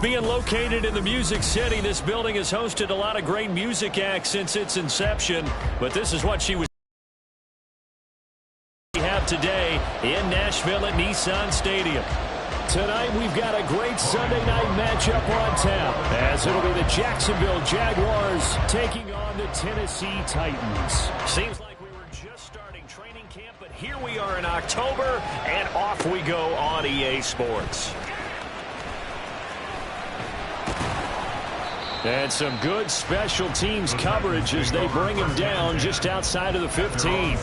Being located in the Music City, this building has hosted a lot of great music acts since its inception, but this is what she was have today in Nashville at Nissan Stadium. Tonight we've got a great Sunday night matchup on tap, as it'll be the Jacksonville Jaguars taking on the Tennessee Titans. Seems like we were just starting training camp, but here we are in October, and off we go on EA Sports. And some good special teams coverage as they bring him down just outside of the 15.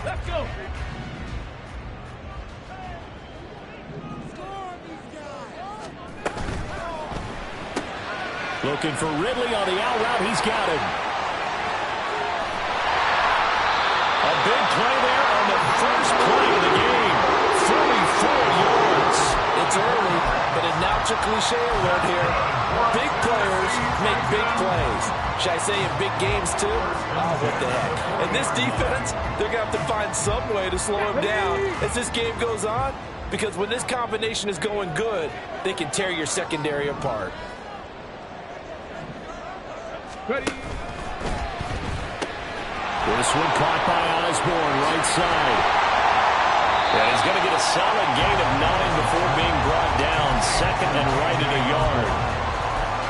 Let's go. Looking for Ridley on the out route. He's got him. A big play there on the first play of the game. 44 yards. It's early, but a natural cliche alert here. Big players make big plays. Should I say in big games too? Oh, what the heck. And this defense, they're going to have to find some way to slow him down as this game goes on, because when this combination is going good, they can tear your secondary apart. Ready. This one caught by Osborne, right side. And he's going to get a solid gain of 9 before being brought down. Second and right at a yard.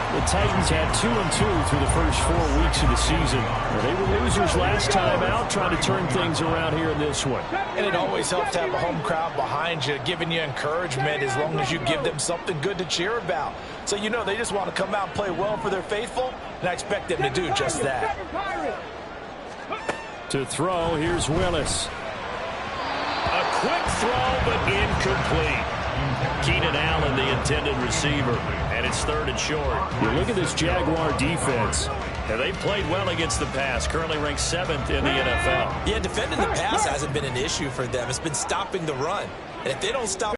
The Titans had 2-2 through the first 4 weeks of the season. They were losers last time out, trying to turn things around here in this one. And it always helps to have a home crowd behind you, giving you encouragement as long as you give them something good to cheer about. So you know they just want to come out and play well for their faithful, and I expect them to do just that. To throw, here's Willis. A quick throw, but incomplete. Keenan Allen, the intended receiver, and it's 3rd and short. You look at this Jaguar defense. And they played well against the pass, currently ranked 7th in the NFL. Yeah, defending the pass hasn't been an issue for them. It's been stopping the run. And if they don't stop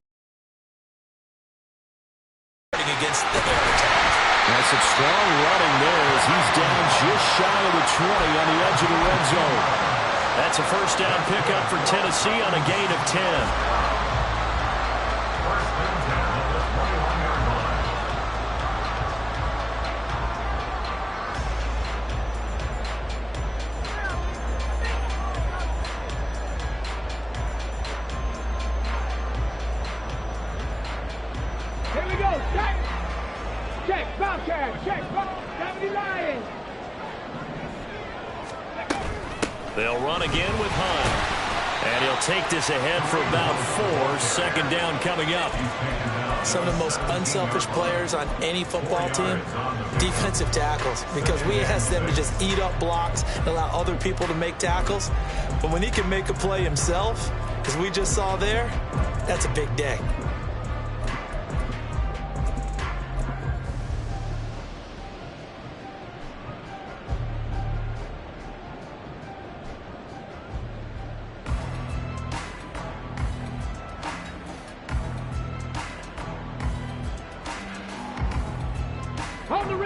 against the air attack. That's some strong running there as he's down just shy of the 20 on the edge of the red zone. That's a first down pickup for Tennessee on a gain of 10. Here we go. Check. Bobcat. Check. Deputy Lions. They'll run again with Hunt. And he'll take this ahead for about 4. Second down coming up. Some of the most unselfish players on any football team, defensive tackles, because we ask them to just eat up blocks and allow other people to make tackles. But when he can make a play himself, as we just saw there, that's a big day.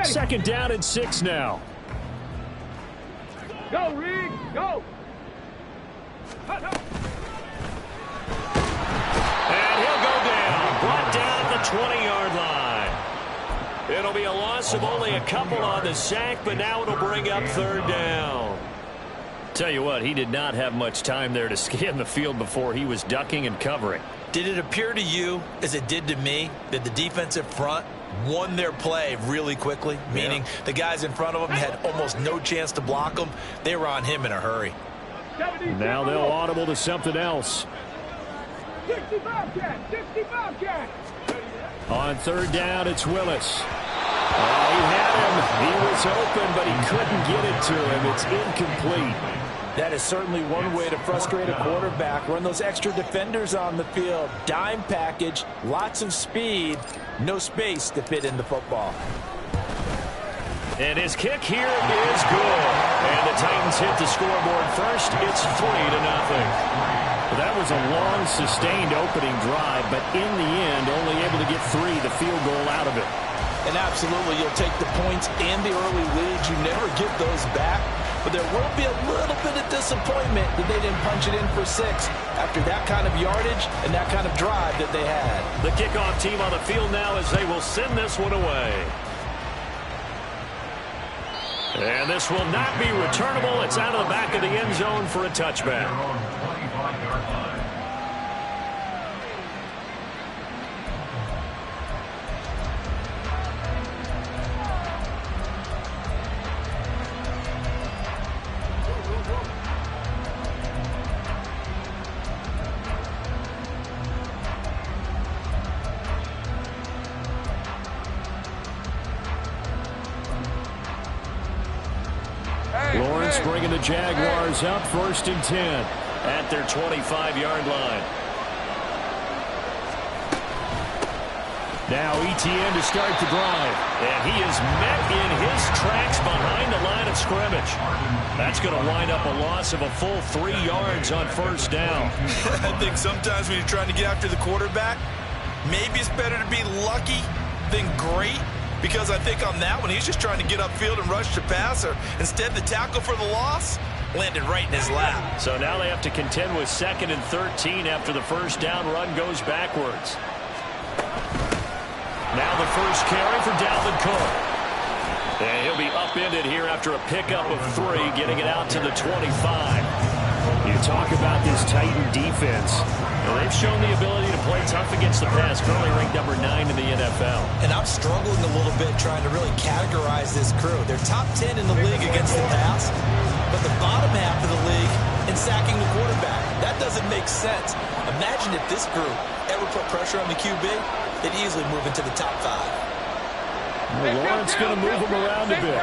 Second down and 6 now. Go, Reed. Go. And he'll go down. Brought down at the 20-yard line. It'll be a loss of only a couple on the sack, but now it'll bring up 3rd down. Tell you what, he did not have much time there to scan the field before he was ducking and covering. Did it appear to you, as it did to me, that the defensive front won their play really quickly, meaning the guys in front of them had almost no chance to block them? They were on him in a hurry. Now they'll audible to something else. 60 Bobcat. On 3rd down, it's Willis. Oh, he had him. He was open, but he couldn't get it to him. It's incomplete. That is certainly one way to frustrate a quarterback. Run those extra defenders on the field. Dime package, lots of speed, no space to fit in the football. And his kick here is good. And the Titans hit the scoreboard first. It's 3-0. That was a long, sustained opening drive, but in the end, only able to get 3, the field goal out of it. And absolutely, you'll take the points and the early leads. You never get those back. But there will be a little bit of disappointment that they didn't punch it in for 6 after that kind of yardage and that kind of drive that they had. The kickoff team on the field now as they will send this one away. And this will not be returnable. It's out of the back of the end zone for a touchback. Lawrence bringing the Jaguars up 1st and 10 at their 25-yard line. Now Etienne to start the drive. And he is met in his tracks behind the line of scrimmage. That's going to wind up a loss of a full 3 yards on 1st down. I think sometimes when you're trying to get after the quarterback, maybe it's better to be lucky than great. Because I think on that one, he's just trying to get upfield and rush the passer. Instead, the tackle for the loss landed right in his lap. So now they have to contend with 2nd and 13 after the 1st down run goes backwards. Now the first carry for Dalvin Cook. And he'll be upended here after a pickup of 3, getting it out to the 25. You talk about this Titan defense. Well, they've shown the ability to play tough against the pass, currently ranked number 9 in the NFL. And I'm struggling a little bit trying to really categorize this crew. They're top 10 in the league against the pass, but the bottom half of the league in sacking the quarterback. That doesn't make sense. Imagine if this group ever put pressure on the QB, they'd easily move into the top 5. Well, Lawrence going to move him around a bit.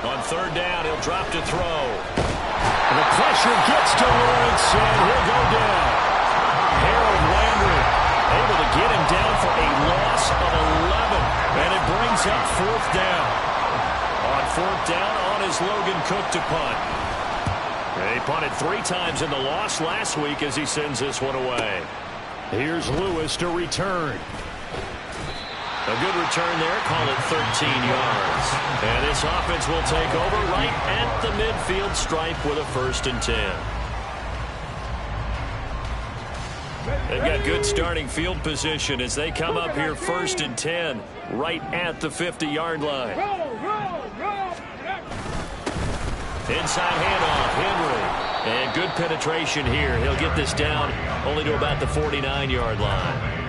On 3rd down, he'll drop to throw. And the pressure gets to Lawrence, and he'll go down. Harold Landry able to get him down for a loss of 11. And it brings up 4th down. On 4th down, on is Logan Cook to punt. He punted 3 times in the loss last week as he sends this one away. Here's Lewis to return. A good return there, call it 13 yards. And this offense will take over right at the midfield stripe with a 1st and 10. They've got good starting field position as they come up here 1st and 10, right at the 50-yard line. Inside handoff, Henry. And good penetration here. He'll get this down only to about the 49-yard line.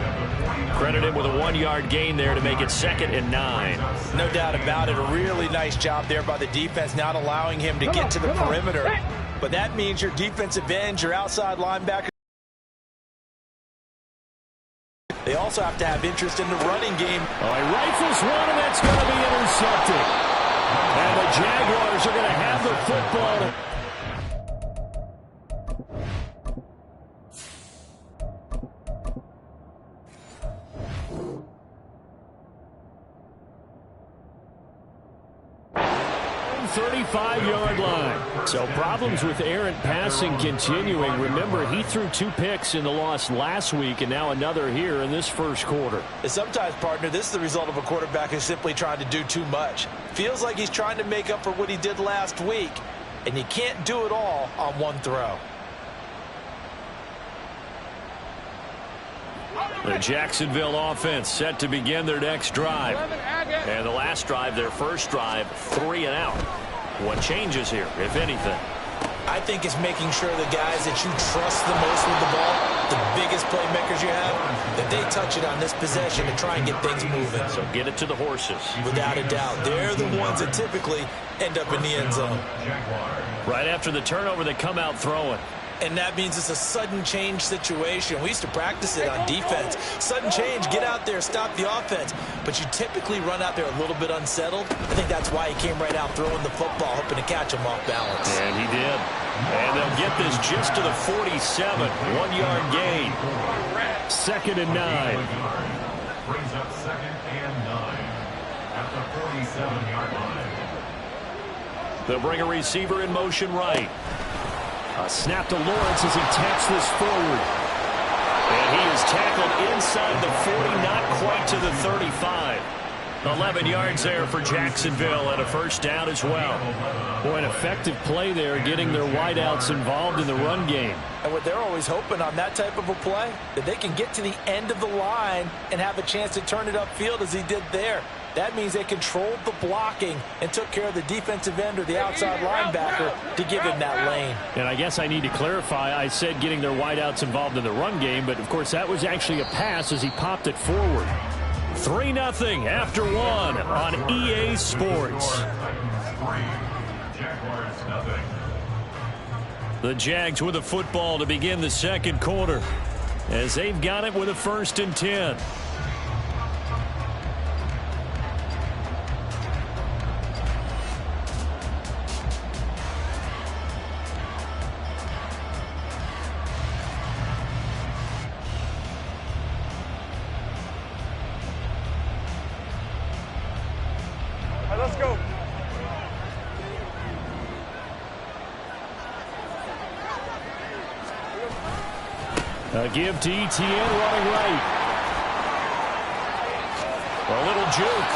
Credit him with a 1-yard gain there to make it 2nd and 9. No doubt about it. A really nice job there by the defense, not allowing him to get to the perimeter. But that means your defensive ends, your outside linebacker, they also have to have interest in the running game. Oh, he rifles one, and that's going to be intercepted. And the Jaguars are going to have the football. 35-yard line. So problems with errant passing continuing. Remember, he threw 2 picks in the loss last week and now another here in this 1st quarter. And sometimes, partner, this is the result of a quarterback who's simply trying to do too much. Feels like he's trying to make up for what he did last week, and you can't do it all on one throw. The Jacksonville offense set to begin their next drive. And the last drive, their first drive, 3 and out. What changes here, if anything? I think it's making sure the guys that you trust the most with the ball, the biggest playmakers you have, that they touch it on this possession and try and get things moving. So get it to the horses. Without a doubt. They're the ones that typically end up in the end zone. Right after the turnover, they come out throwing. And that means it's a sudden change situation. We used to practice it on defense. Sudden change, get out there, stop the offense. But you typically run out there a little bit unsettled. I think that's why he came right out throwing the football, hoping to catch him off balance. And he did. And they'll get this just to the 47. 1-yard gain. 2nd and 9. Brings up 2nd and 9 at the 47-yard line. They'll bring a receiver in motion right. A snap to Lawrence as he takes this forward. And he is tackled inside the 40, not quite to the 35. 11 yards there for Jacksonville and a first down as well. Boy, an effective play there, getting their wideouts involved in the run game. And what they're always hoping on that type of a play, that they can get to the end of the line and have a chance to turn it upfield as he did there. That means they controlled the blocking and took care of the defensive end or the outside linebacker to give him that lane. And I guess I need to clarify, I said getting their wideouts involved in the run game, but of course that was actually a pass as he popped it forward. 3-0 after one on EA Sports. The Jags with a football to begin the second quarter as they've got it with a 1st and 10. Let's go. A give to Etienne running right. A little juke.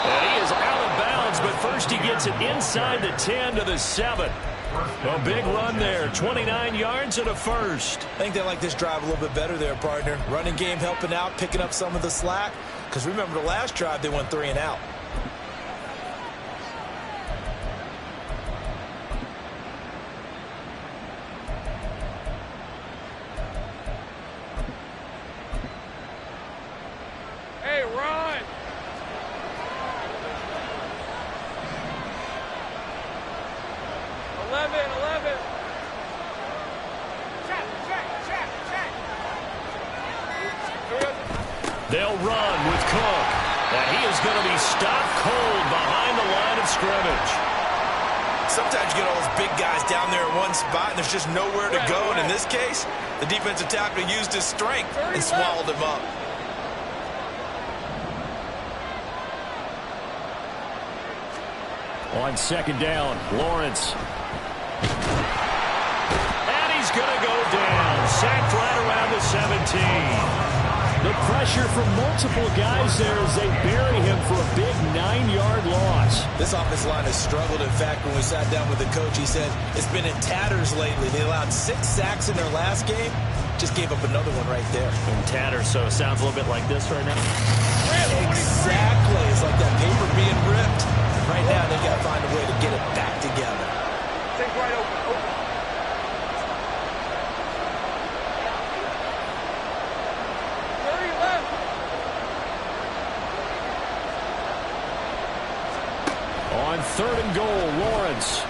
And he is out of bounds, but first he gets it inside the 10 to the 7. A big run there, 29 yards and a first. I think they like this drive a little bit better there, partner. Running game helping out, picking up some of the slack. Because remember the last drive, they went 3 and out. Hey, run! Eleven. Check. They'll run with Cook. And he is going to be stopped cold behind the line of scrimmage. Sometimes you get all those big guys down there in one spot, and there's just nowhere to go. And in this case, the defensive tackle used his strength and swallowed him up. On 2nd down, Lawrence. And he's going to go down. Sacked right around the 17. The pressure from multiple guys there as they bury him for a big 9-yard loss. This offensive line has struggled. In fact, when we sat down with the coach, he said it's been in tatters lately. They allowed 6 sacks in their last game. Just gave up another one right there. In tatters, so it sounds a little bit like this right now. Exactly. It's like that paper being ripped. Right now, they got to find a way to get it back together. Take right open. 30 left. On 3rd and goal, Lawrence.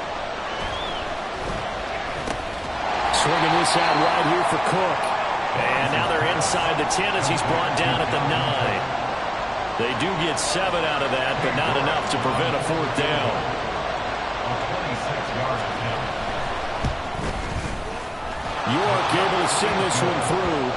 Swinging this out right here for Cook. And now they're inside the 10 as he's brought down at the 9. They do get 7 out of that, but not enough to prevent a 4th down. York able to send this one through.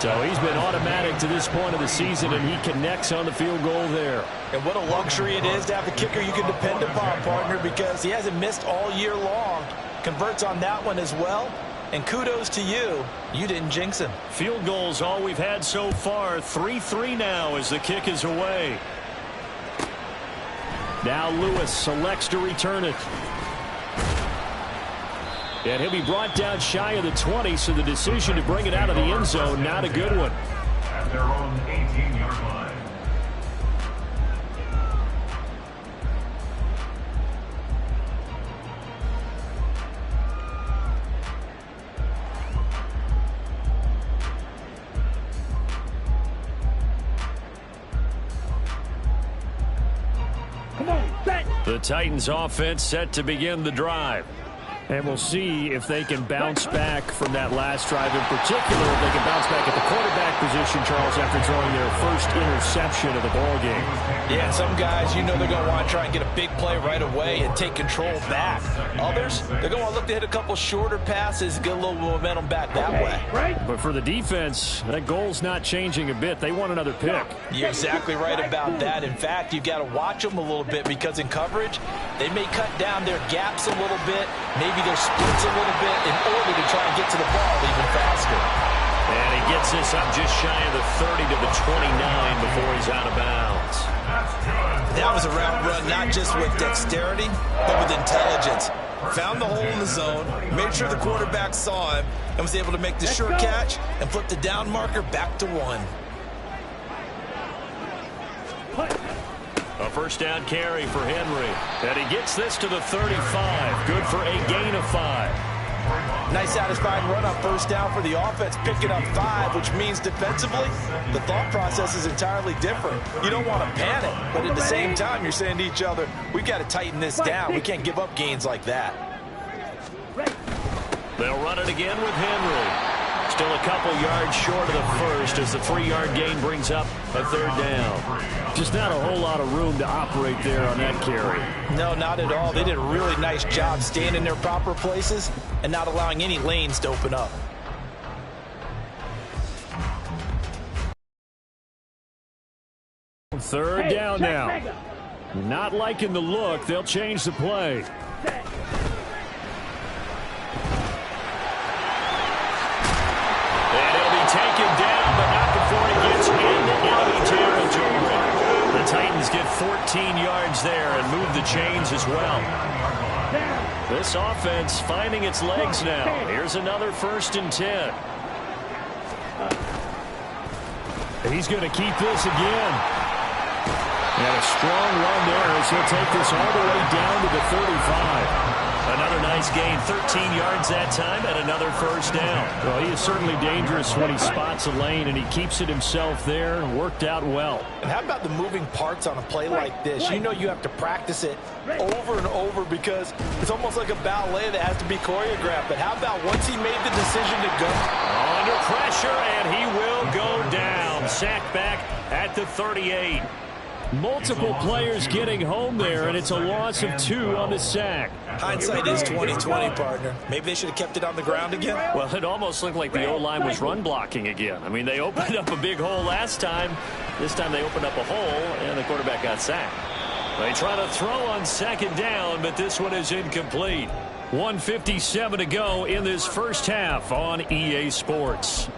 So he's been automatic to this point of the season, and he connects on the field goal there. And what a luxury it is to have a kicker you can depend upon, partner, because he hasn't missed all year long. Converts on that one as well. And kudos to you. You didn't jinx him. Field goals all we've had so far. 3-3 now as the kick is away. Now Lewis selects to return it. And he'll be brought down shy of the 20, so the decision to bring it out of the end zone, not a good one. At their own 18-yard line. The Titans offense set to begin the drive. And we'll see if they can bounce back from that last drive in particular. If they can bounce back at the quarterback position, Charles, after throwing their first interception of the ballgame. Yeah, some guys, you know they're going to want to try and get a big play right away and take control back. Others, they're going to want to look to hit a couple shorter passes, get a little momentum back that way. But for the defense, that goal's not changing a bit. They want another pick. You're exactly right about that. In fact, you've got to watch them a little bit because in coverage, they may cut down their gaps a little bit, maybe their splits a little bit in order to try and get to the ball even faster. And he gets this up just shy of the 30 to the 29 before he's out of bounds. That was a route run not just with dexterity, but with intelligence. Found the hole in the zone, made sure the quarterback saw him, and was able to make the sure catch and flip the down marker back to 1. A first down carry for Henry. And he gets this to the 35. Good for a gain of 5. Nice satisfying run on first down for the offense, picking up 5, which means defensively, the thought process is entirely different. You don't want to panic, but at the same time, you're saying to each other, we've got to tighten this down. We can't give up gains like that. They'll run it again with Henry. Still a couple yards short of the first as the 3-yard gain brings up a third down. Just not a whole lot of room to operate there on that carry. No, not at all. They did a really nice job staying in their proper places and not allowing any lanes to open up. Third down now. Not liking the look. They'll change the play. Taken down, but not before he gets into enemy territory. The Titans get 14 yards there and move the chains as well. This offense finding its legs now. Here's another 1st and 10. He's going to keep this again. And a strong run there as he'll take this all the way down to the 35. Another nice gain, 13 yards that time, and another first down. Well, he is certainly dangerous when he spots a lane, and he keeps it himself there and worked out well. And how about the moving parts on a play like this? You know you have to practice it over and over because it's almost like a ballet that has to be choreographed. But how about once he made the decision to go? Under pressure, and he will go down. Sacked back at the 38. Multiple players getting home there, and it's a loss of 2 on the sack. Hindsight is 20/20, partner. Maybe they should have kept it on the ground again. Well, it almost looked like the O-line was run blocking again. I mean, they opened up a big hole last time. This time they opened up a hole, and the quarterback got sacked. They try to throw on 2nd down, but this one is incomplete. 1:57 to go in this first half on EA Sports.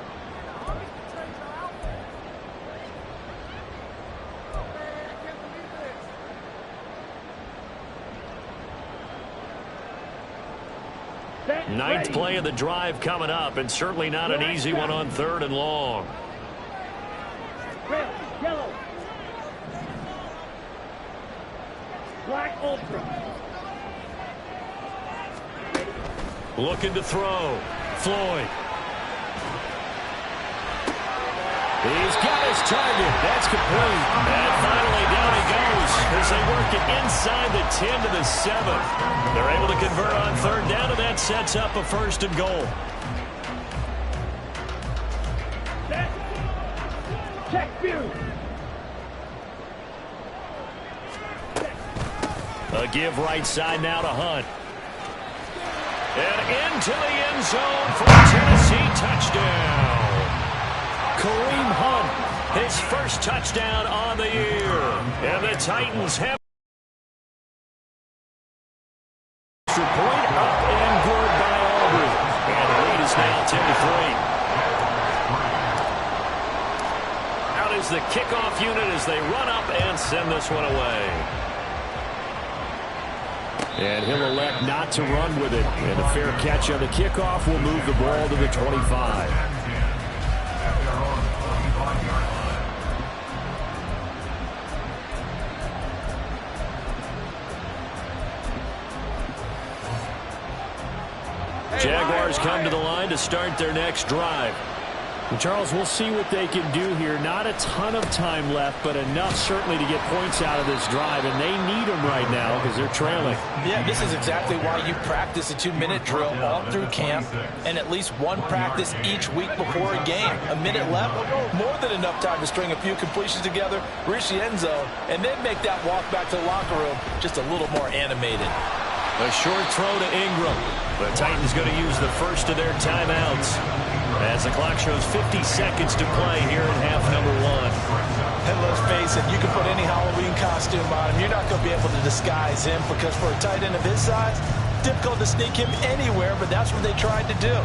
Ninth play of the drive coming up, and certainly not an easy one on 3rd and long. Red, yellow. Black ultra. Looking to throw. Floyd. He's got his target. That's complete. And finally down he goes as they work it inside the 10 to the 7. They're able to convert on 3rd down, and that sets up a 1st and goal. Check view. A give right side now to Hunt. And into the end zone for a Tennessee touchdown. Kareem Hunt, his first touchdown on the year. And the Titans have extra point up and good by Aubrey. And the lead is now 10-3. Out is the kickoff unit as they run up and send this one away. And he'll elect not to run with it. And a fair catch on the kickoff will move the ball to the 25. Jaguars come to the line to start their next drive. And Charles, we'll see what they can do here. Not a ton of time left, but enough certainly to get points out of this drive, and they need them right now because they're trailing. Yeah, this is exactly why you practice a 2-minute drill all through camp and at least one practice each week before a game. A minute left, more than enough time to string a few completions together, reach the end zone, and then make that walk back to the locker room just a little more animated. A short throw to Ingram. The Titans going to use the first of their timeouts as the clock shows 50 seconds to play here in half number 1. And let's face it, you can put any Halloween costume on him. You're not going to be able to disguise him because for a tight end of his size, difficult to sneak him anywhere, but that's what they tried to do.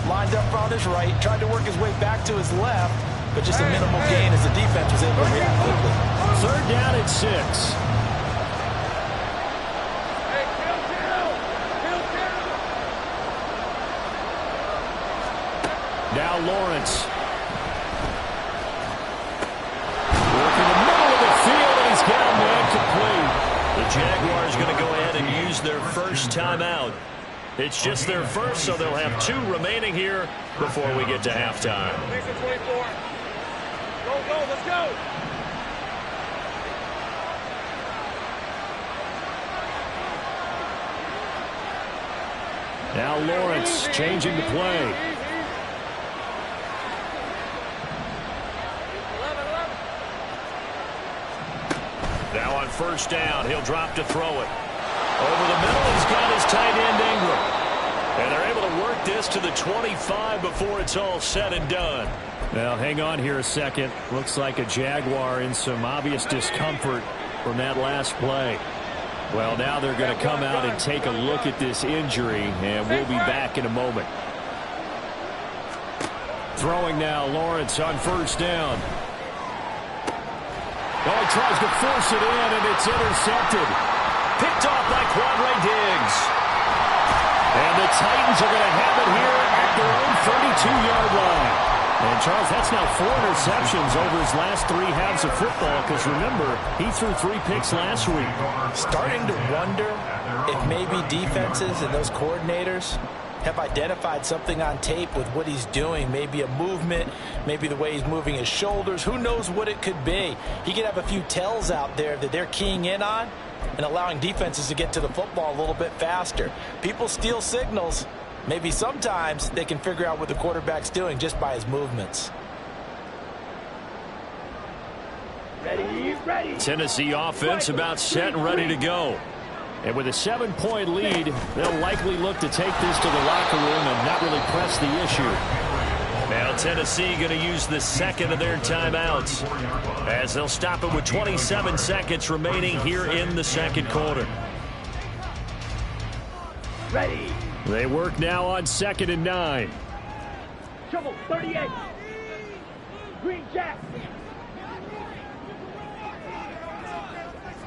lined up on his right, tried to work his way back to his left, but just a minimal gain as the defense was able to react quickly. Third down at 6. Now Lawrence. Working the middle of the field, and he's got him incomplete. The Jaguars going to go ahead and use their first timeout. It's just their first, so they'll have 2 remaining here before we get to halftime. Go, let's go. Now Lawrence changing the play. Now on first down, he'll drop to throw it. Over the middle, he's got his tight end Ingram. And they're able to work this to the 25 before it's all said and done. Now, hang on here a second. Looks like a Jaguar in some obvious discomfort from that last play. Well, now they're going to come out and take a look at this injury, and we'll be back in a moment. Throwing now, Lawrence on first down. Oh, he tries to force it in, and it's intercepted. Picked off by Quadre Diggs. And the Titans are going to have it here at their own 32-yard line. And, Charles, that's now 4 interceptions over his last 3 halves of football, because, remember, he threw 3 picks last week. Starting to wonder if maybe defenses and those coordinators have identified something on tape with what he's doing. Maybe a movement, maybe the way he's moving his shoulders. Who knows what it could be? He could have a few tells out there that they're keying in on and allowing defenses to get to the football a little bit faster. People steal signals. Maybe sometimes they can figure out what the quarterback's doing just by his movements. Ready. Tennessee offense about set and ready to go. And with a 7-point lead, they'll likely look to take this to the locker room and not really press the issue. Now Tennessee going to use the second of their timeouts as they'll stop it with 27 seconds remaining here in the second quarter. Ready. They work now on 2nd and 9. Trouble 38. Green Jack.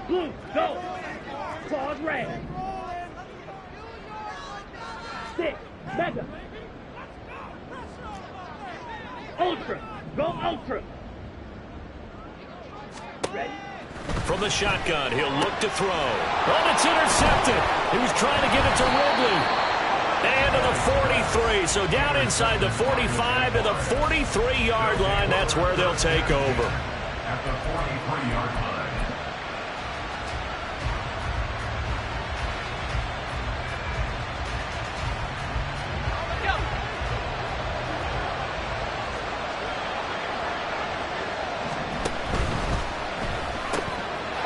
Blue, go. Claws red. Stick, mega. Ultra, go ultra. Ready? From the shotgun, he'll look to throw. Oh, it's intercepted. He was trying to get it to Ridley. And to the 43. So down inside the 45 to the 43-yard line. That's where they'll take over. At the 43-yard line.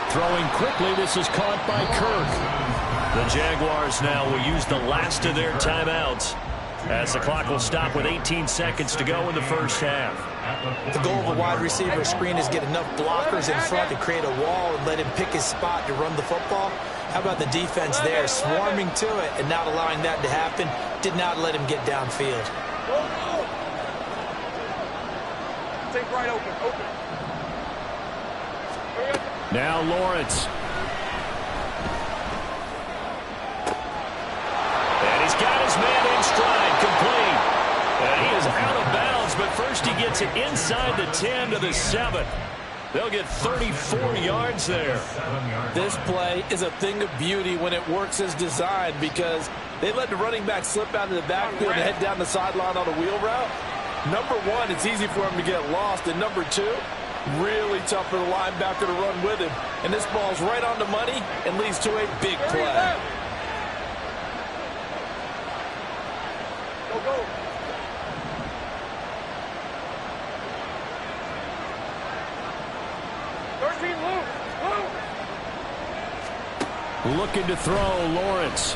Throwing quickly, this is caught by Kirk. The Jaguars now will use the last of their timeouts as the clock will stop with 18 seconds to go in the first half. The goal of a wide receiver screen is get enough blockers in front to create a wall and let him pick his spot to run the football. How about the defense there, swarming to it and not allowing that to happen? Did not let him get downfield. Take right open. Now Lawrence. And he's got his man in stride, complete. And he is out of bounds, but first he gets it inside the 10 to the 7. They'll get 34 yards there. This play is a thing of beauty when it works as designed because they let the running back slip out of the backfield and head down the sideline on a wheel route. Number one, it's easy for him to get lost. And number two, really tough for the linebacker to run with him. And this ball's right on the money and leads to a big play. Go. Looking to throw, Lawrence.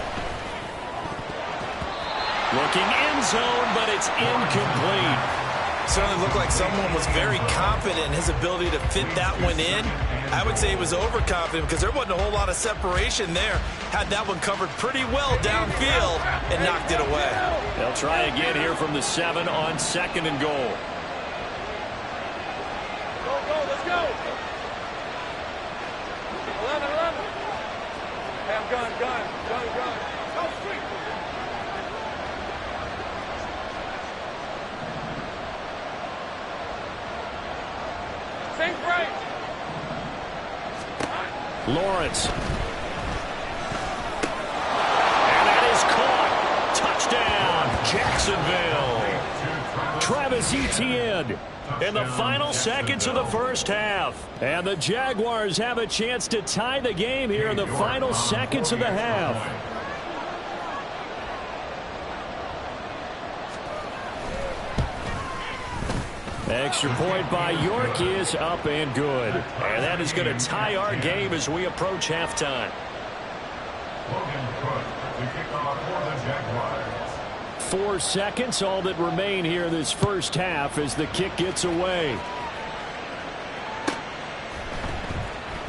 Looking end zone, but it's incomplete. certainly looked like someone was very confident in his ability to fit that one in. I would say he was overconfident because there wasn't a whole lot of separation there. Had that one covered pretty well downfield and knocked it away. They'll try again here from the 7 on 2nd and goal. Go, let's go. 11. Have gun. Go straight. Think right. Lawrence. And that is caught. Touchdown, Jacksonville. Travis Etienne in the final seconds of the first half. And the Jaguars have a chance to tie the game here in the final seconds of the half. Extra point by York is up and good. And that is going to tie our game as we approach halftime. Logan Cook to kick off for the Jaguars. 4 seconds, all that remain here in this first half as the kick gets away.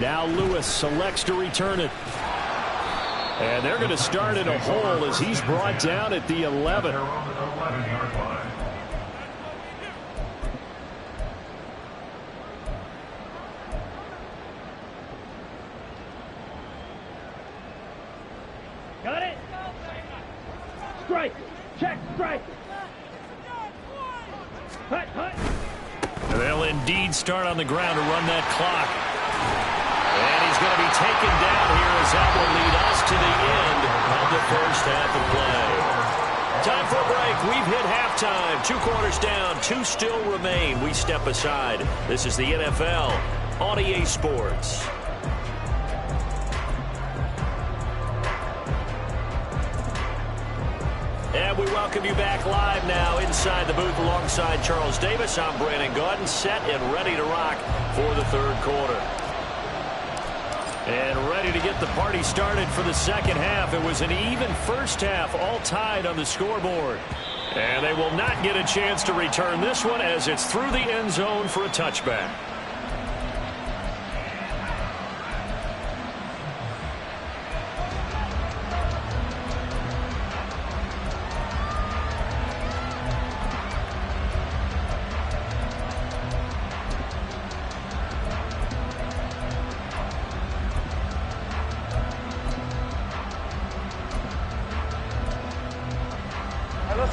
Now Lewis selects to return it. And they're going to start in a hole as he's brought down at the 11. They're on the 11-yard line. Got it. Strike. Check. Strike. Hut. They'll indeed start on the ground to run that clock. And he's going to be taken down here as that will lead us to the end of the first half of play. Time for a break. We've hit halftime. 2 quarters down. 2 still remain. We step aside. This is the NFL on EA Sports. And we welcome you back live now inside the booth alongside Charles Davis. I'm Brandon Gaudin, set and ready to rock for the third quarter. And ready to get the party started for the second half. It was an even first half, all tied on the scoreboard. And they will not get a chance to return this one as it's through the end zone for a touchback.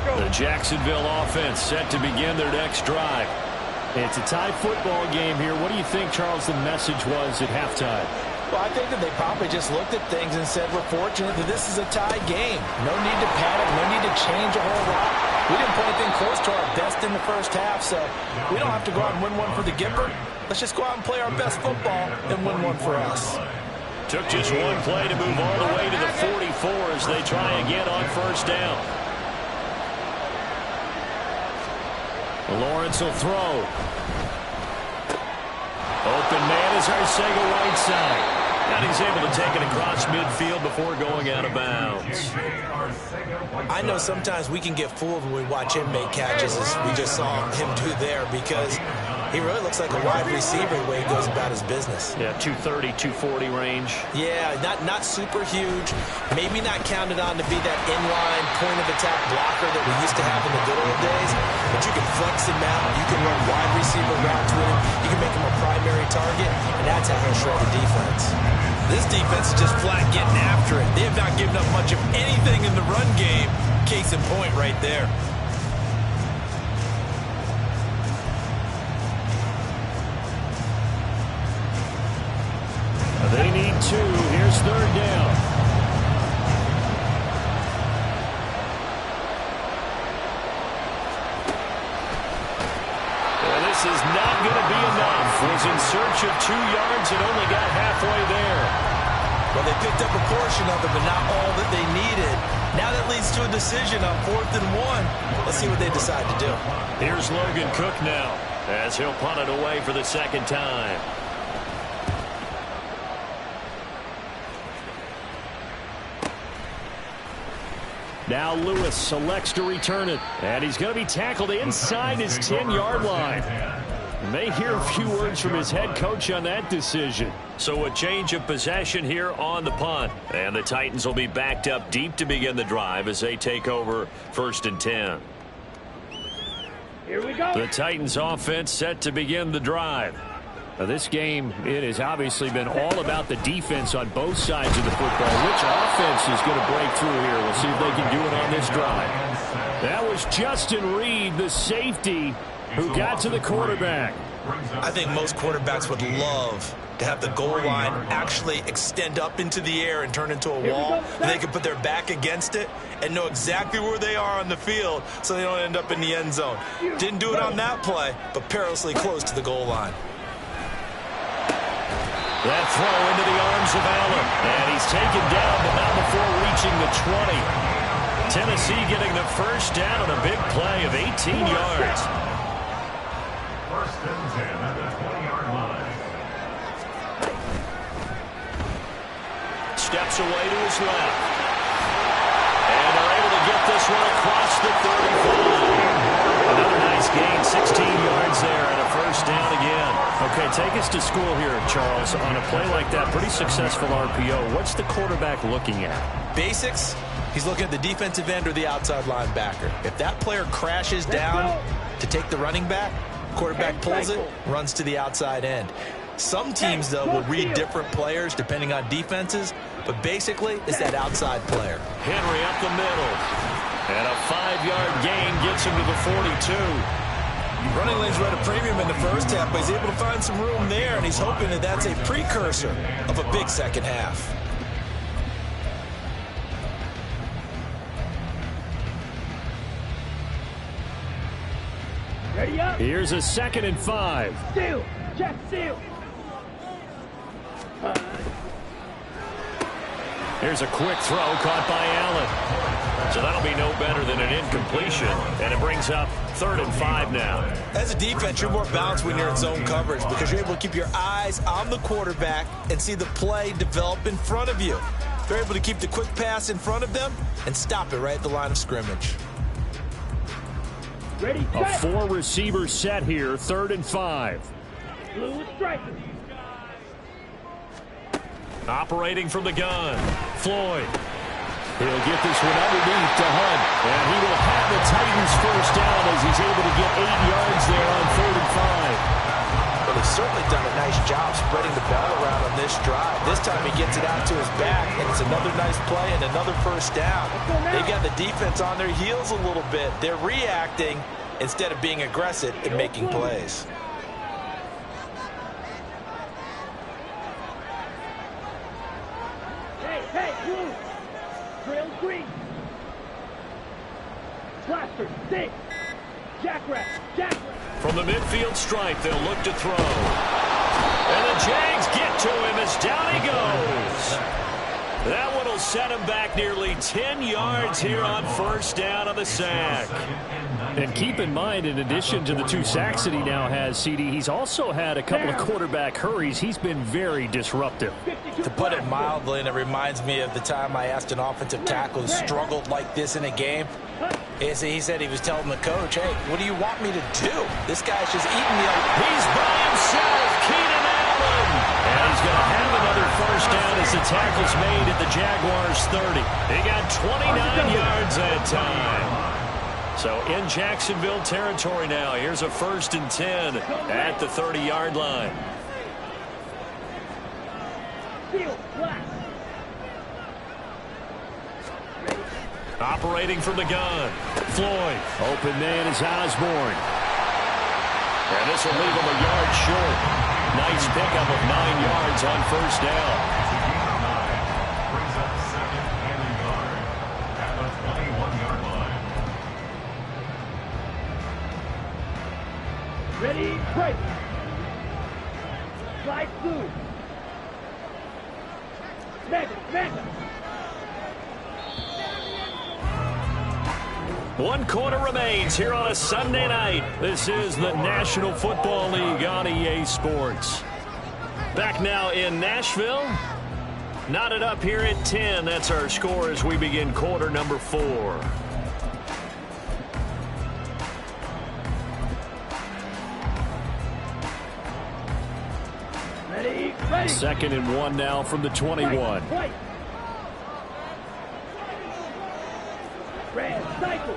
The Jacksonville offense set to begin their next drive. It's a tie football game here. What do you think, Charles, the message was at halftime? Well, I think that they probably just looked at things and said, we're fortunate that this is a tie game. No need to panic, no need to change a whole lot. We didn't play anything close to our best in the first half, so we don't have to go out and win one for the Gipper. Let's just go out and play our best football and win one for us. Took just one play to move all the way to the 44 as they try again on first down. Lawrence will throw. Open man is Arcega right side. And he's able to take it across midfield before going out of bounds. I know sometimes we can get fooled when we watch him make catches, as we just saw him do there, because he really looks like a wide receiver the way he goes about his business. Yeah, 230, 240 range. Yeah, not super huge. Maybe not counted on to be that inline point-of-attack blocker that we used to have in the good old days. But you can flex him out. You can run wide receiver routes with him. You can make him a primary target, and that's how he'll shred the defense. This defense is just flat getting after it. They have not given up much of anything in the run game. Case in point right there. They need 2. Here's third down. And this is not going to be enough. Was in search of 2 yards and only got halfway there. Well, they picked up a portion of it, but not all that they needed. Now that leads to a decision on 4th and 1. Let's see what they decide to do. Here's Logan Cook now as he'll punt it away for the second time. Now Lewis selects to return it. And he's going to be tackled inside his 10-yard line. May hear a few words from his head coach on that decision. So a change of possession here on the punt. And the Titans will be backed up deep to begin the drive as they take over 1st and 10. Here we go. The Titans offense set to begin the drive. Now this game, it has obviously been all about the defense on both sides of the football. Which offense is going to break through here? We'll see if they can do it on this drive. That was Justin Reed, the safety, who got to the quarterback. I think most quarterbacks would love to have the goal line actually extend up into the air and turn into a wall. And they can put their back against it and know exactly where they are on the field so they don't end up in the end zone. Didn't do it on that play, but perilously close to the goal line. That throw into the arms of Allen. And he's taken down, but not before reaching the 20. Tennessee getting the first down on a big play of 18 yards. 1st and 10 at the 20-yard line. Steps away to his left. And they're able to get this one across the 35. Another nice gain, 16 yards there, and a first down again. Okay, take us to school here, Charles. On a play like that, pretty successful RPO. What's the quarterback looking at? Basics, he's looking at the defensive end or the outside linebacker. If that player crashes down to take the running back, quarterback pulls it, runs to the outside end. Some teams, though, will read different players depending on defenses, but basically it's that outside player. Henry up the middle. And a 5-yard gain gets him to the 42. Running lanes were at a premium in the first half, but he's able to find some room there, and he's hoping that that's a precursor of a big second half. Ready up. Here's a 2nd and 5. Seal. Check seal. Here's a quick throw caught by Allen. So that'll be no better than an incompletion. And it brings up 3rd and 5 now. As a defense, you're more balanced when you're in zone coverage because you're able to keep your eyes on the quarterback and see the play develop in front of you. They're able to keep the quick pass in front of them and stop it right at the line of scrimmage. Ready, A set. 4-receiver set here, 3rd and 5. Blue with strikers. Operating from the gun, Floyd. He'll get this one underneath to Hunt. And he will have the Titans first down as he's able to get 8 yards there on 3rd and 5. But he's certainly done a nice job spreading the ball around on this drive. This time he gets it out to his back, and it's another nice play and another first down. They've got the defense on their heels a little bit. They're reacting instead of being aggressive and making plays. Hey, blue. Trail green. Plaster, six. Jackrabbit, From the midfield stripe, they'll look to throw. And the Jags get to him as down he goes. That one will set him back nearly 10 yards here on first down on the sack. And keep in mind, in addition to the 2 sacks that he now has, CD, he's also had a couple of quarterback hurries. He's been very disruptive. To put it mildly, and it reminds me of the time I asked an offensive tackle who struggled like this in a game. He said he was telling the coach, hey, what do you want me to do? This guy's just eating me up. He's by himself, Keenan Allen. And he's going to have another first down as the tackle's made at the Jaguars 30. He got 29 yards that time. So in Jacksonville territory now. Here's a 1st and 10 at the 30-yard line. seal, black. Operating from the gun, Floyd. Open man is Osborne. And this will leave him a yard short. Nice pickup of 9 yards on first down. Brings up 2nd and a yard at the 21-yard line. Ready, break. Slide blue. Mega. 1 quarter remains here on a Sunday night. This is the National Football League on EA Sports. Back now in Nashville. Knotted up here at 10. That's our score as we begin quarter number 4. Ready. 2nd and 1 now from the 21. Red, cycle.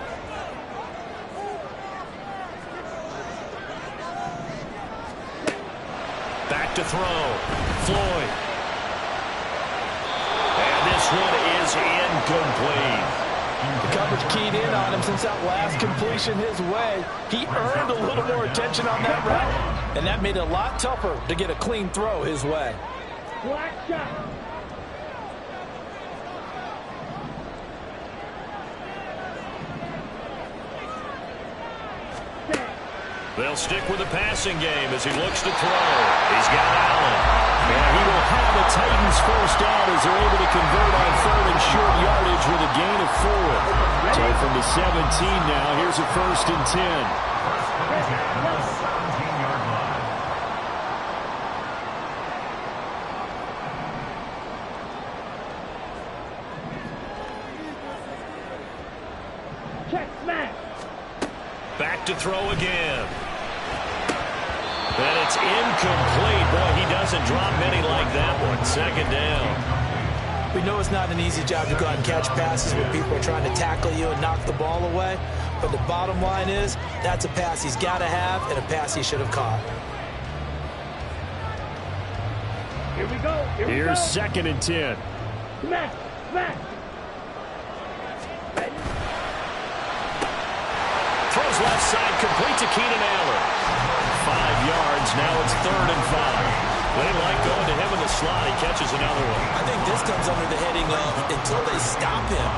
Back to throw. Floyd. And this one is incomplete. The coverage keyed in on him since that last completion his way. He earned a little more attention on that route, and that made it a lot tougher to get a clean throw his way. Black shot. They'll stick with the passing game as he looks to throw. He's got Allen. And he will have the Titans first down as they're able to convert on 3rd and short yardage with a gain of 4. So from the 17 now, here's a 1st and 10. 17-yard line. Check, smash. Back to throw again. And it's incomplete. Boy, he doesn't drop many like that one. 2nd down. We know it's not an easy job to go out and catch passes when people are trying to tackle you and knock the ball away. But the bottom line is, that's a pass he's got to have and a pass he should have caught. Here we go. Here's 2nd and 10. Smash. Throws left side, complete to Keenan Allen. 5 yards, now it's 3rd and 5. They like going to him in the slot. He catches another one. I think this comes under the heading of, until they stop him,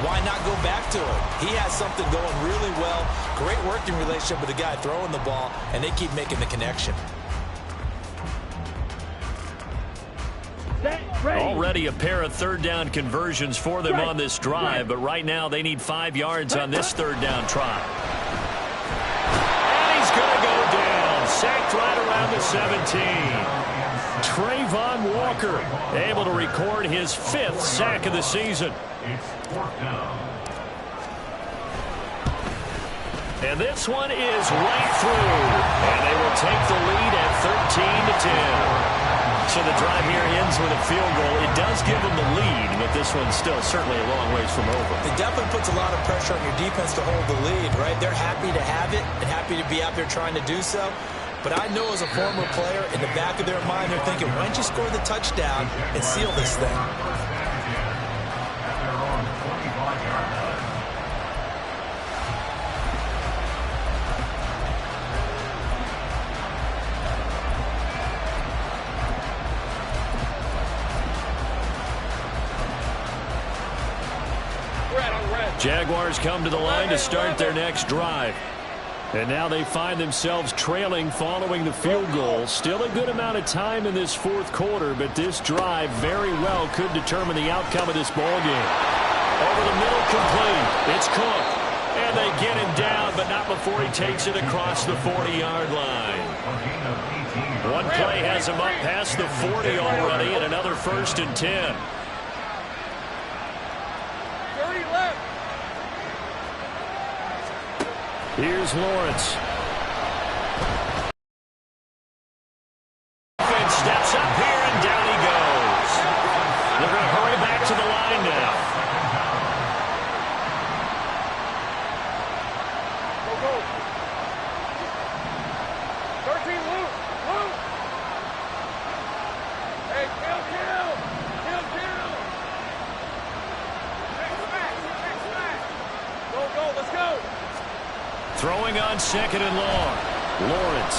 why not go back to it? He has something going really well. Great working relationship with the guy throwing the ball, and they keep making the connection. Already a pair of 3rd down conversions for them on this drive, but right now they need 5 yards on this 3rd down try. And he's going to go down. Sacked right around the 17. Trayvon Walker able to record his 5th sack of the season. It's 4th down. And this one is right through. And they will take the lead at 13-10. So the drive here ends with a field goal. It does give them the lead, but this one's still certainly a long ways from over. It definitely puts a lot of pressure on your defense to hold the lead, right? They're happy to have it and happy to be out there trying to do so. But I know as a former player, in the back of their mind, they're thinking, why don't you score the touchdown and seal this thing? Jaguars come to the line to start their next drive. And now they find themselves trailing following the field goal. Still a good amount of time in this 4th quarter, but this drive very well could determine the outcome of this ball game. Over the middle, complete. It's Cook. And they get him down, but not before he takes it across the 40-yard line. One play has him up past the 40 already, and another 1st and 10. 30 left. Here's Lawrence. Offense steps up here, and down he goes. They're going to hurry back to the line now. Go. 13, Luke. Hey, kill. Go, let's go. Throwing on 2nd and long. Lawrence.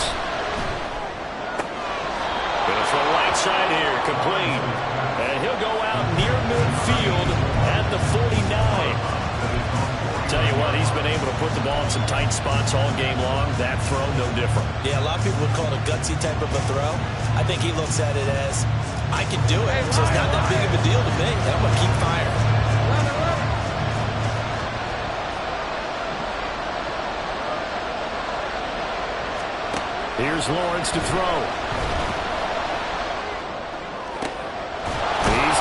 Going to throw right side here, complete. And he'll go out near midfield at the 49. Tell you what, he's been able to put the ball in some tight spots all game long. That throw, no different. Yeah, a lot of people would call it a gutsy type of a throw. I think he looks at it as, I can do it, so it's not that big of a deal to me. I'm going to keep firing. Here's Lawrence to throw. He's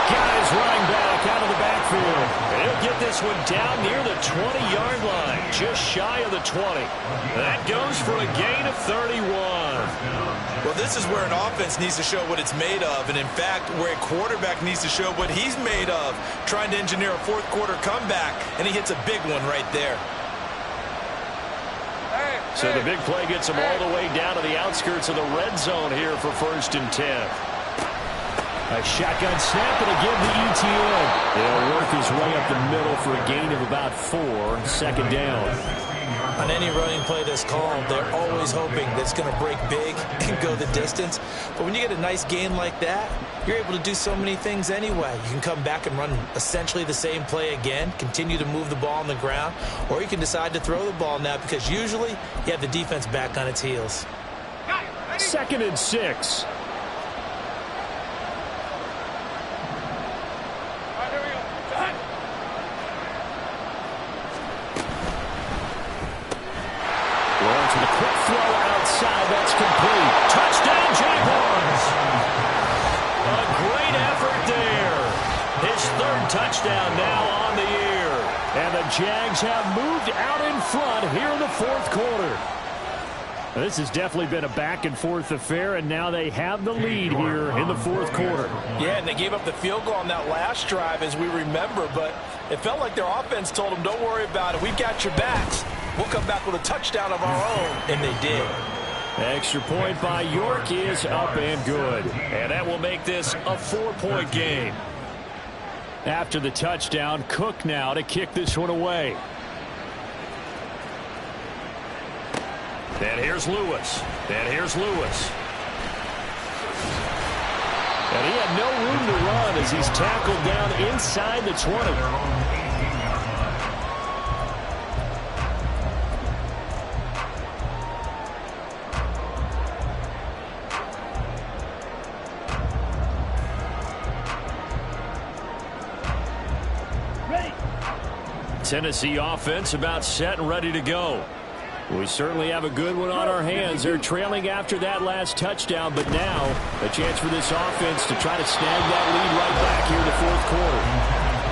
this one down near the 20-yard line, just shy of the 20. That goes for a gain of 31. Well, this is where an offense needs to show what it's made of, and in fact, where a quarterback needs to show what he's made of, trying to engineer a fourth-quarter comeback, and he hits a big one right there. So the big play gets him all the way down to the outskirts of the red zone here for 1st and 10. A shotgun snap, and again the ETN. He'll work his way up the middle for a gain of about 4, 2nd down. On any running play that's called, they're always hoping that it's going to break big and go the distance. But when you get a nice gain like that, you're able to do so many things anyway. You can come back and run essentially the same play again, continue to move the ball on the ground, or you can decide to throw the ball now because usually you have the defense back on its heels. 2nd and 6. To the quick throw outside, that's complete. Touchdown, Jaguars! A great effort there. His 3rd touchdown now on the year. And the Jags have moved out in front here in the 4th quarter. This has definitely been a back-and-forth affair, and now they have the lead here in the 4th quarter. Yeah, and they gave up the field goal on that last drive, as we remember, but it felt like their offense told them, don't worry about it. We've got your backs. We'll come back with a touchdown of our own. And they did. Extra point by York is up and good. And that will make this a 4-point game. After the touchdown, Cook now to kick this one away. And here's Lewis. And here's Lewis. And he had no room to run as he's tackled down inside the 20. Tennessee offense about set and ready to go. We certainly have a good one on our hands. They're trailing after that last touchdown, but now a chance for this offense to try to snag that lead right back here in the 4th quarter.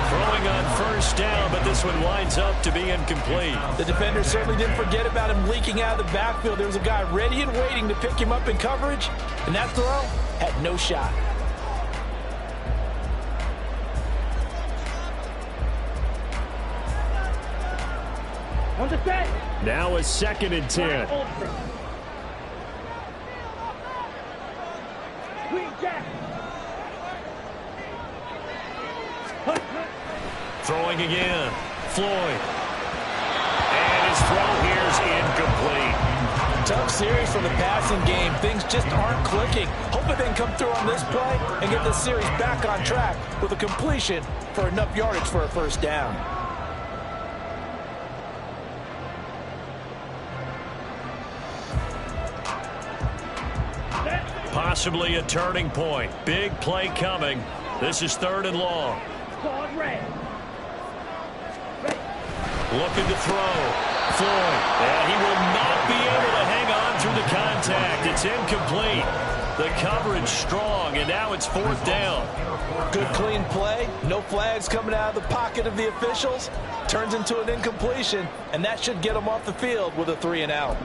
Throwing on 1st down, but this one winds up to be incomplete. The defender certainly didn't forget about him leaking out of the backfield. There was a guy ready and waiting to pick him up in coverage, and that throw had no shot. Now a 2nd and 10. Throwing again. Floyd. And his throw here is incomplete. Tough series from the passing game. Things just aren't clicking. Hoping they can come through on this play and get this series back on track with a completion for enough yardage for a 1st down. Possibly a turning point. Big play coming. This is 3rd and long. Looking to throw. Floyd. And he will not be able to hang on through the contact. It's incomplete. The coverage strong, and now it's 4th down. Good clean play. No flags coming out of the pocket of the officials. Turns into an incompletion, and that should get them off the field with a 3 and out.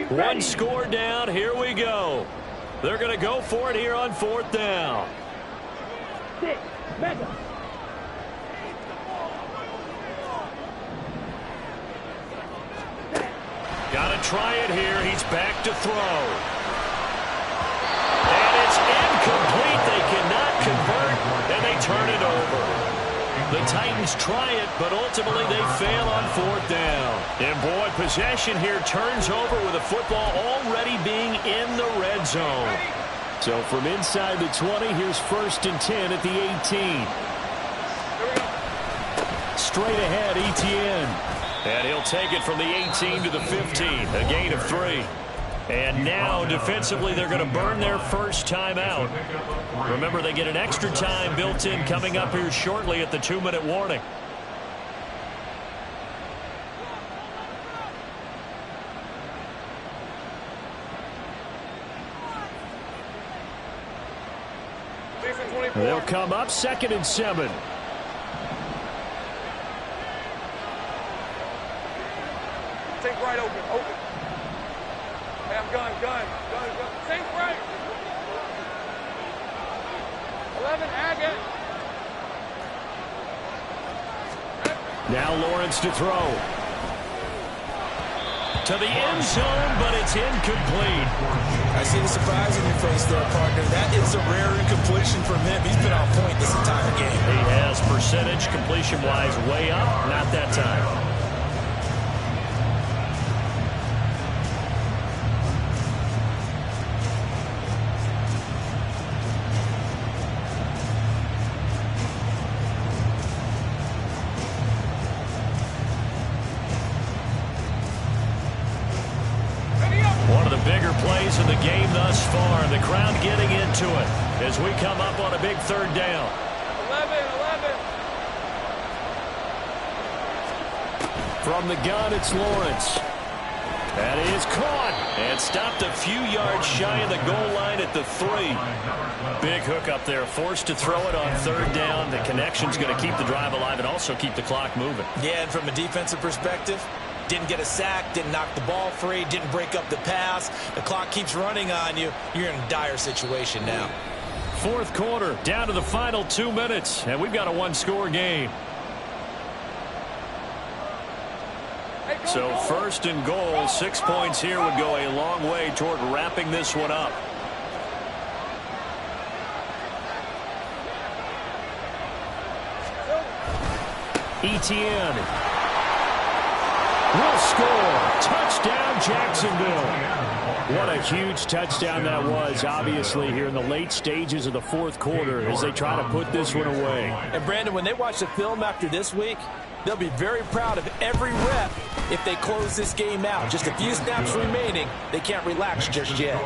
One score down. Here we go. They're going to go for it here on 4th down. Got to try it here. He's back to throw. And it's incomplete. They cannot convert, and they turn it over. The Titans try it, but ultimately they fail on 4th down. And boy, possession here turns over with the football already being in the red zone. So from inside the 20, here's 1st and 10 at the 18. Straight ahead, ETN. And he'll take it from the 18 to the 15, a gain of 3. And now, defensively, they're going to burn their 1st time out. Remember, they get an extra time built in coming up here shortly at the 2-minute warning. They'll come up 2nd and 7. Take right open. Hey, I'm gun. Take right. 11, Agate. Now Lawrence to throw. To the end zone, but it's incomplete. I see the surprise in your face there, partner. That is a rare incompletion from him. He's been on point this entire game. He has percentage completion-wise way up. Not that time. Plays in the game thus far. The crowd getting into it as we come up on a big 3rd down. 11. From the gun, it's Lawrence. That is caught and stopped a few yards shy of the goal line at the 3. Big hook up there, forced to throw it on 3rd down. The connection's going to keep the drive alive and also keep the clock moving. Yeah, and from a defensive perspective, didn't get a sack, didn't knock the ball free, didn't break up the pass. The clock keeps running on you. You're in a dire situation now. 4th quarter, down to the final 2 minutes, and we've got a 1-score game. So 1st and goal, 6 points here would go a long way toward wrapping this one up. Etienne will score. Touchdown, Jacksonville. What a huge touchdown that was, obviously, here in the late stages of the 4th quarter as they try to put this one away. And, Brandon, when they watch the film after this week, they'll be very proud of every rep if they close this game out. Just a few snaps remaining. They can't relax just yet.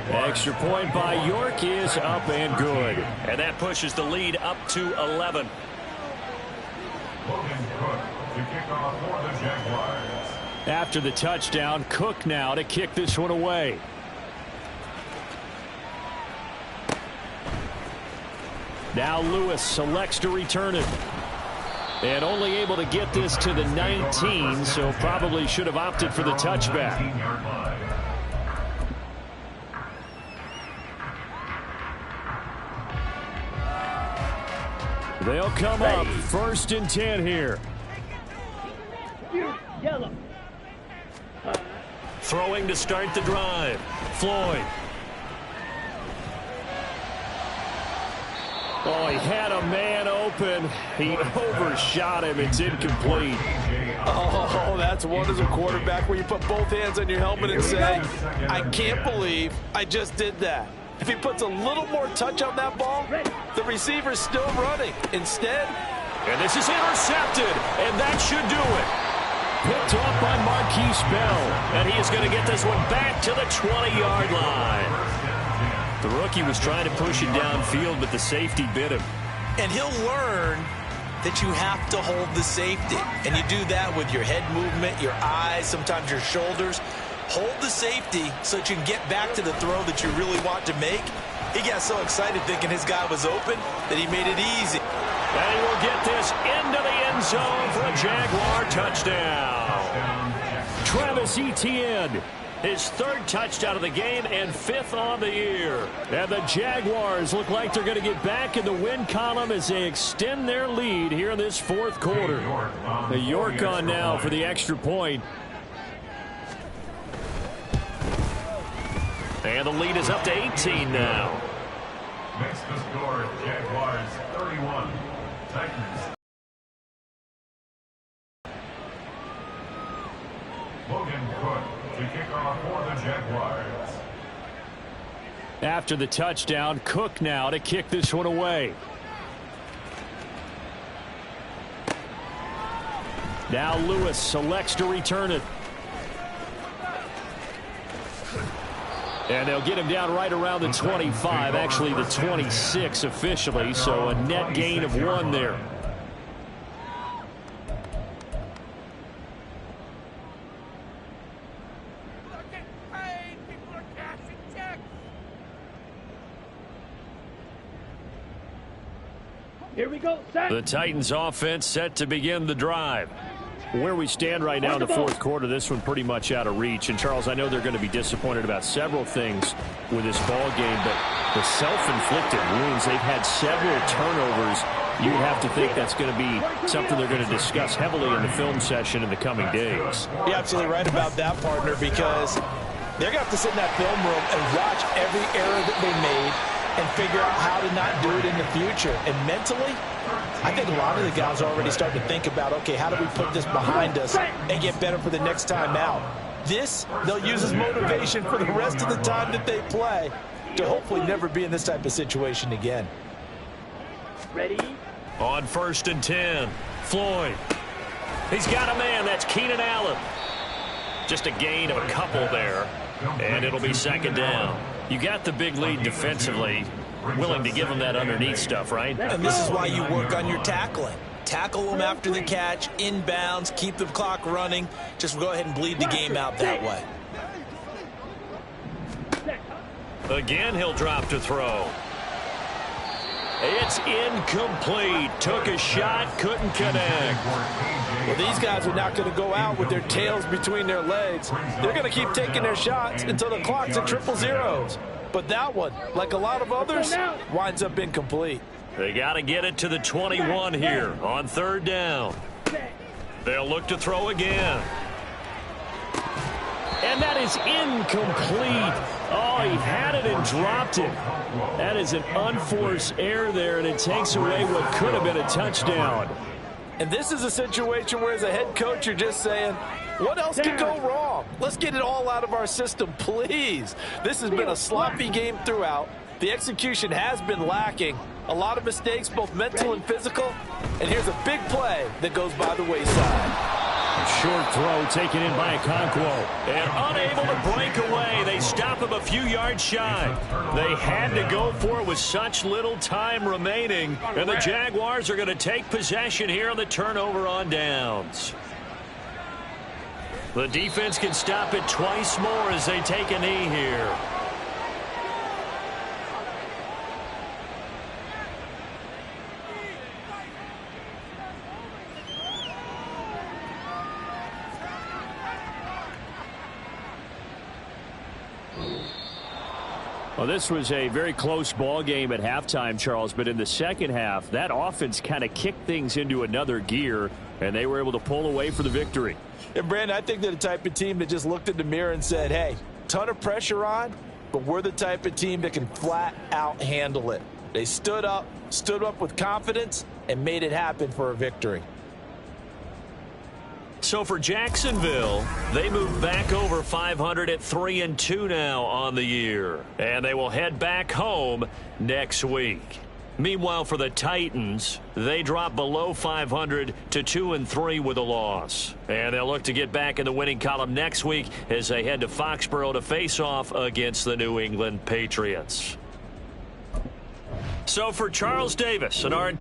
Extra point by York is up and good. And that pushes the lead up to 11. To kick off for the Jaguars. After the touchdown, Cook now to kick this one away. Now Lewis selects to return it. And only able to get this to the 19, so probably should have opted for the touchback. They'll come up 1st and 10 here. Yellow. Throwing to start the drive. Floyd. Oh, he had a man open. He overshot him. It's incomplete. Oh, that's one as a quarterback where you put both hands on your helmet and say, I can't believe I just did that. If he puts a little more touch on that ball, the receiver's still running. Instead, and this is intercepted, and that should do it. Picked up by Marquise Bell, and he is going to get this one back to the 20-yard line. The rookie was trying to push it downfield, but the safety bit him. And he'll learn that you have to hold the safety. And you do that with your head movement, your eyes, sometimes your shoulders. Hold the safety so that you can get back to the throw that you really want to make. He got so excited thinking his guy was open that he made it easy. And he will get this into the end zone for a Jaguar touchdown. Travis Etienne, his 3rd touchdown of the game and 5th on the year. And the Jaguars look like they're going to get back in the win column as they extend their lead here in this 4th quarter. The York on now for the extra point. And the lead is up to 18 now. Makes the score Jaguars 31, Titans. Logan Cook to kick off for the Jaguars. After the touchdown, Cook now to kick this one away. Now Lewis selects to return it. And they'll get him down right around the 25, actually the 26 officially, so a net gain of 1 there. Here we go. Set. The Titans offense set to begin the drive. Where we stand right now in the fourth quarter, this one pretty much out of reach. And, Charles, I know they're going to be disappointed about several things with this ball game, but the self-inflicted wounds, they've had several turnovers. You would have to think that's going to be something they're going to discuss heavily in the film session in the coming days. You're absolutely right about that, partner, because they're going to have to sit in that film room and watch every error that they made and figure out how to not do it in the future. And mentally, I think a lot of the guys are already starting to think about, okay, how do we put this behind us and get better for the next time out? This, they'll use as motivation for the rest of the time that they play to hopefully never be in this type of situation again. Ready? On 1st and 10, Floyd. He's got a man. That's Keenan Allen. Just a gain of a couple there, and it'll be 2nd down. You got the big lead defensively, willing to give them that underneath stuff, right? And this is why you work on your tackling. Tackle them after the catch, inbounds, keep the clock running. Just go ahead and bleed the game out that way. Again, he'll drop to throw. It's incomplete. Took a shot, couldn't connect. Well, these guys are not going to go out with their tails between their legs. They're going to keep taking their shots until the clock's at 000. But that one, like a lot of others, winds up incomplete. They got to get it to the 21 here on 3rd down. They'll look to throw again. And that is incomplete. Oh, he had it and dropped it. That is an unforced error there, and it takes away what could have been a touchdown. And this is a situation where, as a head coach, you're just saying, what else could go wrong? Let's get it all out of our system, please. This has been a sloppy game throughout. The execution has been lacking. A lot of mistakes, both mental and physical. And here's a big play that goes by the wayside. Short throw taken in by Okonkwo. And unable to break away. They stop him a few yards shy. They had to go for it with such little time remaining. And the Jaguars are going to take possession here on the turnover on downs. The defense can stop it twice more as they take a knee here. Well, this was a very close ball game at halftime, Charles, but in the second half, that offense kind of kicked things into another gear, and they were able to pull away for the victory. And, Brandon, I think they're the type of team that just looked in the mirror and said, hey, ton of pressure on, but we're the type of team that can flat out handle it. They stood up with confidence, and made it happen for a victory. So for Jacksonville, they move back over 500 at 3-2 now on the year. And they will head back home next week. Meanwhile, for the Titans, they drop below 500 to 2-3 with a loss. And they'll look to get back in the winning column next week as they head to Foxborough to face off against the New England Patriots. So for Charles Davis and our